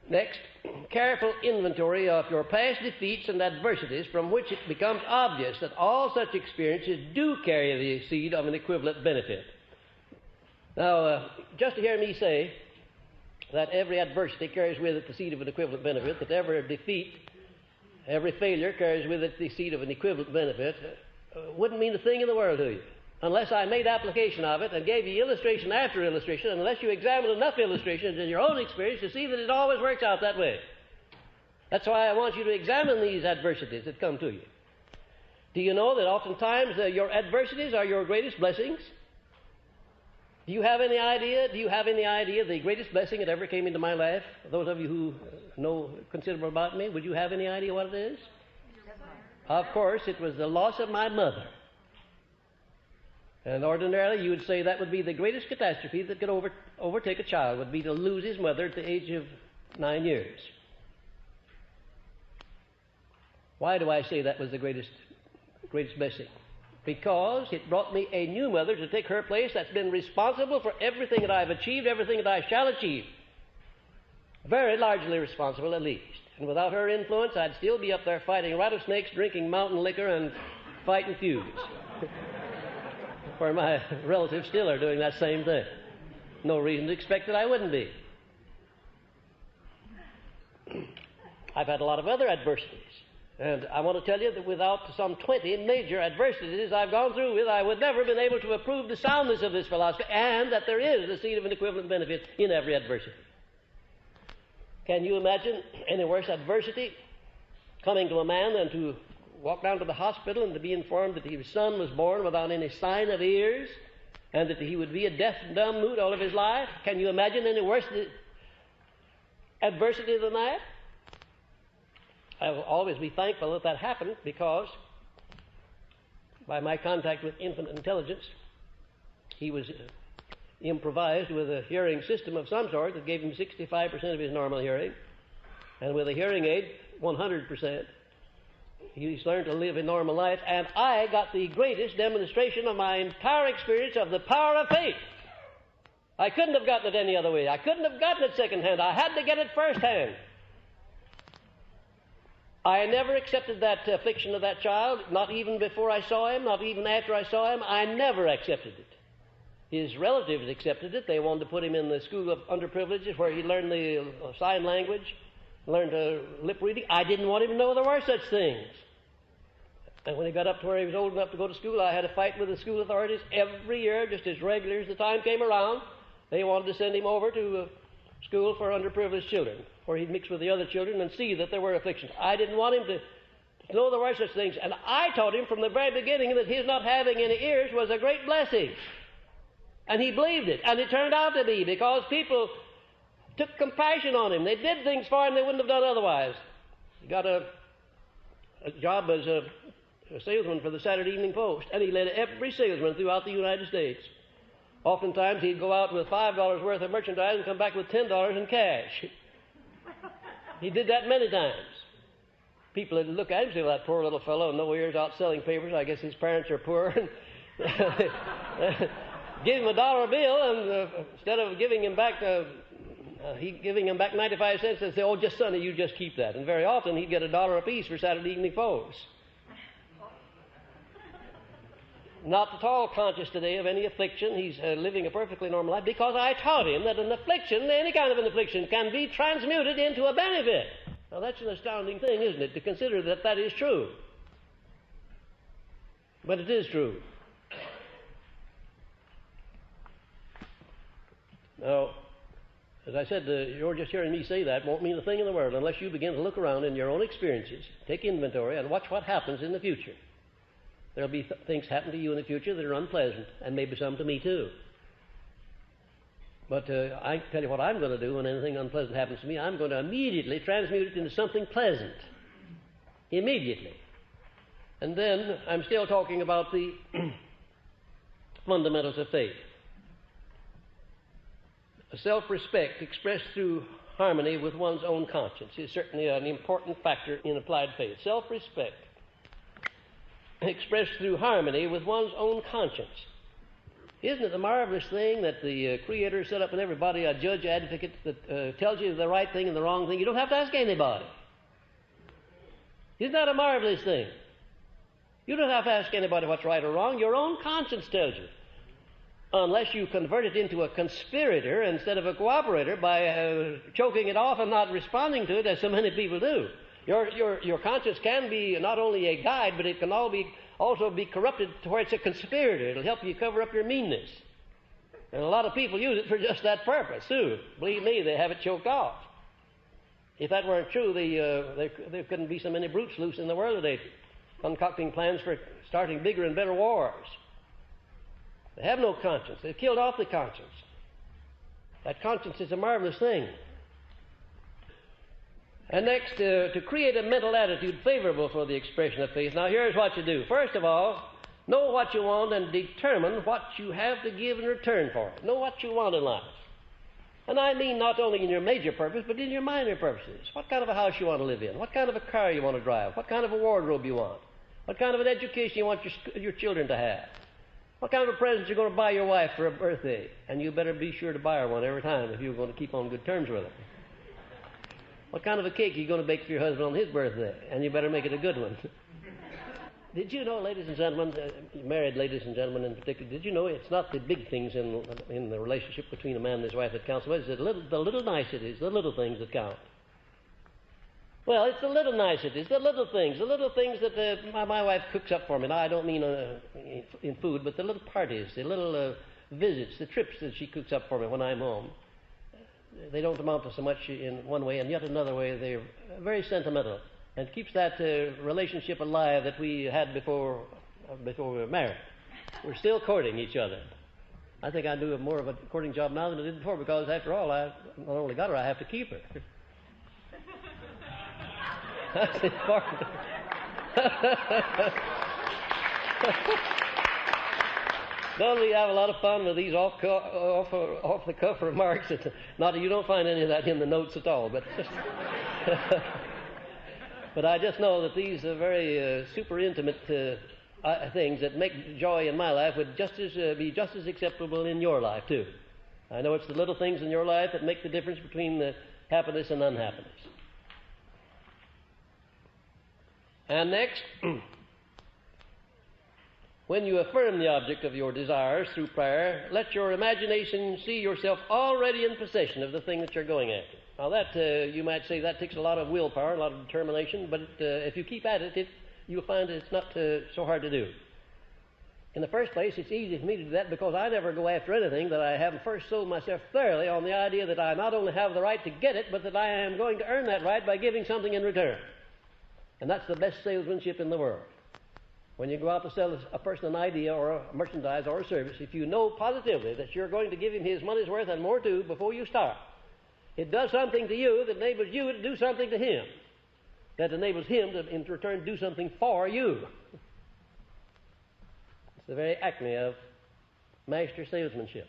Next, careful inventory of your past defeats and adversities, from which it becomes obvious that all such experiences do carry the seed of an equivalent benefit. Now, just to hear me say that every adversity carries with it the seed of an equivalent benefit, that every defeat, every failure carries with it the seed of an equivalent benefit, wouldn't mean a thing in the world to you, unless I made application of it and gave you illustration after illustration, and unless you examined enough illustrations in your own experience to see that it always works out that way. That's why I want you to examine these adversities that come to you. Do you know that oftentimes your adversities are your greatest blessings? Do you have any idea the greatest blessing that ever came into my life? Those of you who know considerable about me, would you have any idea what it is? Of course, it was the loss of my mother. And ordinarily you would say that would be the greatest catastrophe that could overtake a child, would be to lose his mother at the age of 9 years. Why do I say that was the greatest blessing? Because it brought me a new mother to take her place that's been responsible for everything that I've achieved, everything that I shall achieve. Very largely responsible, at least. And without her influence, I'd still be up there fighting rattlesnakes, drinking mountain liquor, and fighting feuds. Where my relatives still are doing that same thing. No reason to expect that I wouldn't be. I've had a lot of other adversities. And I want to tell you that without some 20 major adversities I've gone through with, I would never have been able to approve the soundness of this philosophy, and that there is the seed of an equivalent benefit in every adversity. Can you imagine any worse adversity coming to a man than to walk down to the hospital and to be informed that his son was born without any sign of ears, and that he would be a deaf and dumb mute all of his life? Can you imagine any worse adversity than that? I will always be thankful that that happened, because by my contact with infant intelligence, he was improvised with a hearing system of some sort that gave him 65% of his normal hearing, and with a hearing aid, 100%. He's learned to live a normal life, and I got the greatest demonstration of my entire experience of the power of faith. I couldn't have gotten it any other way. I couldn't have gotten it secondhand. I had to get it firsthand. I never accepted that affliction of that child, not even before I saw him, not even after I saw him. I never accepted it. His relatives accepted it. They wanted to put him in the school of underprivileged, where he learned the sign language, learned lip reading. I didn't want him to know there were such things. And when he got up to where he was old enough to go to school, I had to fight with the school authorities every year, just as regular as the time came around. They wanted to send him over to school for underprivileged children, where he'd mix with the other children and see that there were afflictions. I didn't want him to know there were such things. And I taught him from the very beginning that his not having any ears was a great blessing. And he believed it. And it turned out to be, because people took compassion on him. They did things for him they wouldn't have done otherwise. He got a job as a salesman for the Saturday Evening Post, and he led every salesman throughout the United States. Oftentimes he'd go out with $5 worth of merchandise and come back with $10 in cash. He did that many times. People would look at him and say, well, that poor little fellow, no ears, out selling papers. I guess his parents are poor. Give him a dollar bill, and instead of giving him back 95 cents, they'd say, oh, just Sonny, you just keep that. And very often he'd get $1 apiece for Saturday Evening Post. Not at all conscious today of any affliction. He's living a perfectly normal life, because I taught him that an affliction, any kind of an affliction, can be transmuted into a benefit. Now that's an astounding thing, isn't it, to consider that that is true. But it is true. Now, as I said, you're just hearing me say that won't mean a thing in the world unless you begin to look around in your own experiences, take inventory, and watch what happens in the future. There'll be things happen to you in the future that are unpleasant, and maybe some to me too. But I tell you what I'm going to do when anything unpleasant happens to me. I'm going to immediately transmute it into something pleasant. Immediately. And then I'm still talking about the fundamentals of faith. Self-respect expressed through harmony with one's own conscience is certainly an important factor in applied faith. Self-respect expressed through harmony with one's own conscience Isn't it a marvelous thing that the Creator set up in everybody a judge advocate that tells you the right thing and the wrong thing? You don't have to ask anybody. Isn't that a marvelous thing? You don't have to ask anybody what's right or wrong. Your own conscience tells you. Unless you convert it into a conspirator instead of a cooperator by choking it off and not responding to it, as so many people do. Your conscience can be not only a guide, but it can also be corrupted to where it's a conspirator. It'll help you cover up your meanness. And a lot of people use it for just that purpose, too. Believe me, they have it choked off. If that weren't true, there couldn't be so many brutes loose in the world today, concocting plans for starting bigger and better wars. They have no conscience. They've killed off the conscience. That conscience is a marvelous thing. And next, to create a mental attitude favorable for the expression of faith. Now, here's what you do. First of all, know what you want and determine what you have to give in return for it. Know what you want in life. And I mean not only in your major purpose, but in your minor purposes. What kind of a house you want to live in? What kind of a car you want to drive? What kind of a wardrobe you want? What kind of an education you want your children to have? What kind of a present you're going to buy your wife for a birthday? And you better be sure to buy her one every time if you're going to keep on good terms with her. What kind of a cake are you going to bake for your husband on his birthday? And you better make it a good one. Did you know, ladies and gentlemen, married ladies and gentlemen in particular, did you know it's not the big things in the relationship between a man and his wife that counts, but it's the little niceties, the little things that count. Well, it's the little niceties, the little things that my wife cooks up for me. Now, I don't mean in food, but the little parties, the little visits, the trips that she cooks up for me when I'm home. They don't amount to so much in one way, and yet another way they're very sentimental, and keeps that relationship alive that we had before we were married. We're still courting each other. I think I do more of a courting job now than I did before, because after all, I not only got her, I have to keep her. That's important. Don't we have a lot of fun with these off-the-cuff remarks? Not that you don't find any of that in the notes at all, but but I just know that these are very super intimate things that make joy in my life would be just as acceptable in your life too. I know it's the little things in your life that make the difference between happiness and unhappiness. And next, when you affirm the object of your desires through prayer, let your imagination see yourself already in possession of the thing that you're going after. Now that, you might say, that takes a lot of willpower, a lot of determination, but if you keep at it, you'll find that it's not so hard to do. In the first place, it's easy for me to do that because I never go after anything that I haven't first sold myself thoroughly on the idea that I not only have the right to get it, but that I am going to earn that right by giving something in return. And that's the best salesmanship in the world. When you go out to sell a person an idea or a merchandise or a service, if you know positively that you're going to give him his money's worth and more too before you start, it does something to you that enables you to do something to him, that enables him to, in return, do something for you. It's the very acme of master salesmanship.